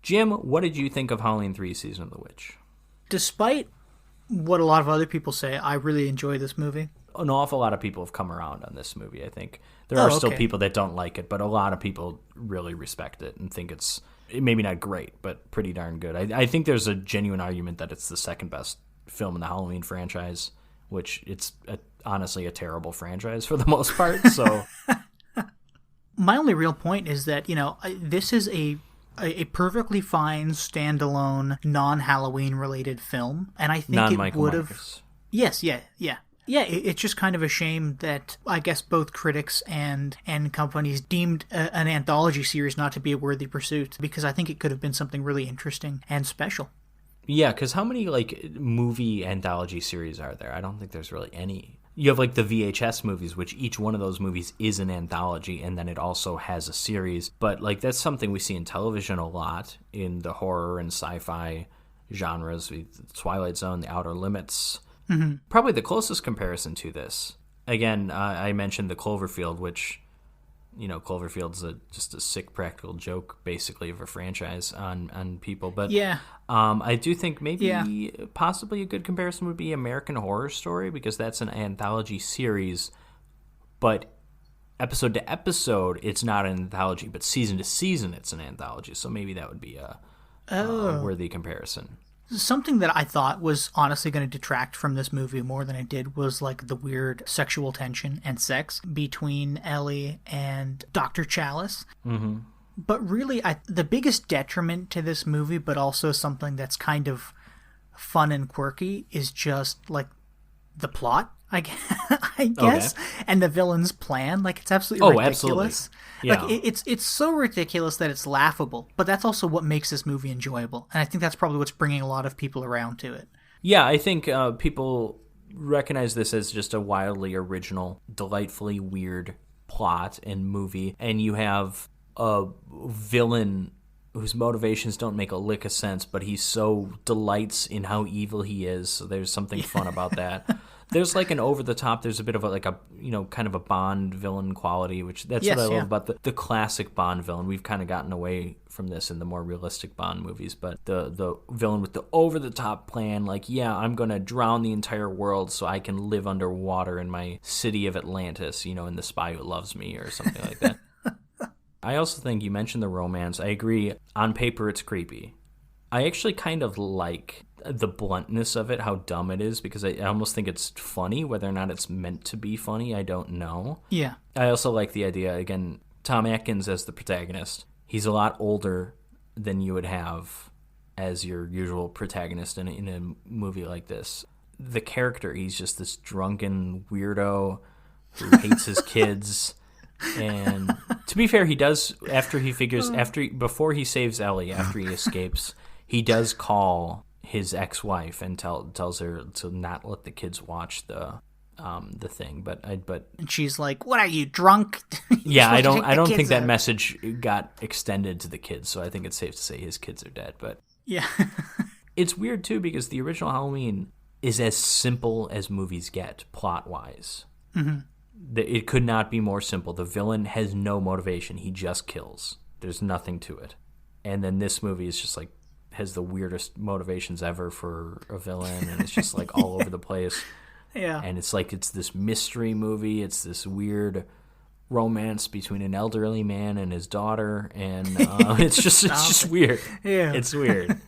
Jim, what did you think of Halloween 3 Season of the Witch? Despite what a lot of other people say, I really enjoy this movie. An awful lot of people have come around on this movie, I think. There are still people that don't like it, but a lot of people really respect it and think it's maybe not great, but pretty darn good. I think there's a genuine argument that it's the second best film in the Halloween franchise, which it's honestly a terrible franchise for the most part. So, my only real point is that, this is a perfectly fine, standalone, non-Halloween related film, and I think it would have... Yes, yeah. Yeah, it's just kind of a shame that I guess both critics and companies deemed an anthology series not to be a worthy pursuit, because I think it could have been something really interesting and special. Yeah, because how many movie anthology series are there? I don't think there's really any. You have the VHS movies, which each one of those movies is an anthology, and then it also has a series. But that's something we see in television a lot, in the horror and sci-fi genres, the Twilight Zone, The Outer Limits. Mm-hmm. Probably the closest comparison to this. Again, I mentioned the Cloverfield, which, Cloverfield's just a sick practical joke, basically, of a franchise on people. But yeah, I do think possibly a good comparison would be American Horror Story, because that's an anthology series, but episode to episode, it's not an anthology, but season to season, it's an anthology. So maybe that would be a worthy comparison. Something that I thought was honestly going to detract from this movie more than it did was the weird sexual tension and sex between Ellie and Dr. Chalice. Mm-hmm. But really, the biggest detriment to this movie, but also something that's kind of fun and quirky, is just the plot, I guess, okay. And the villain's plan. It's absolutely ridiculous. Absolutely. Yeah. It's so ridiculous that it's laughable, but that's also what makes this movie enjoyable. And I think that's probably what's bringing a lot of people around to it. Yeah, I think people recognize this as just a wildly original, delightfully weird plot and movie. And you have a villain whose motivations don't make a lick of sense, but he so delights in how evil he is. So there's something fun about that. There's an over-the-top, there's a bit of a kind of a Bond villain quality, which that's what I love about the classic Bond villain. We've kind of gotten away from this in the more realistic Bond movies, but the villain with the over-the-top plan, I'm going to drown the entire world so I can live underwater in my city of Atlantis, in The Spy Who Loves Me or something like that. I also think you mentioned the romance. I agree. On paper, it's creepy. I actually kind of like the bluntness of it, how dumb it is, because I almost think it's funny. Whether or not it's meant to be funny, I don't know. Yeah. I also like the idea, again, Tom Atkins as the protagonist. He's a lot older than you would have as your usual protagonist in a movie like this. The character, he's just this drunken weirdo who hates his kids. And to be fair, he does, before he saves Ellie, after he escapes, he does call his ex-wife and tells her to not let the kids watch the thing. But and she's like, "What are you, drunk?" Yeah, I don't think that message got extended to the kids, so I think it's safe to say his kids are dead. But yeah, it's weird too, because the original Halloween is as simple as movies get plot-wise. Mm-hmm. It could not be more simple. The villain has no motivation. He just kills. There's nothing to it. And then this movie is just has the weirdest motivations ever for a villain, and it's just all over the place. Yeah. And it's this mystery movie. It's this weird romance between an elderly man and his daughter, and it's just weird. Yeah. It's weird.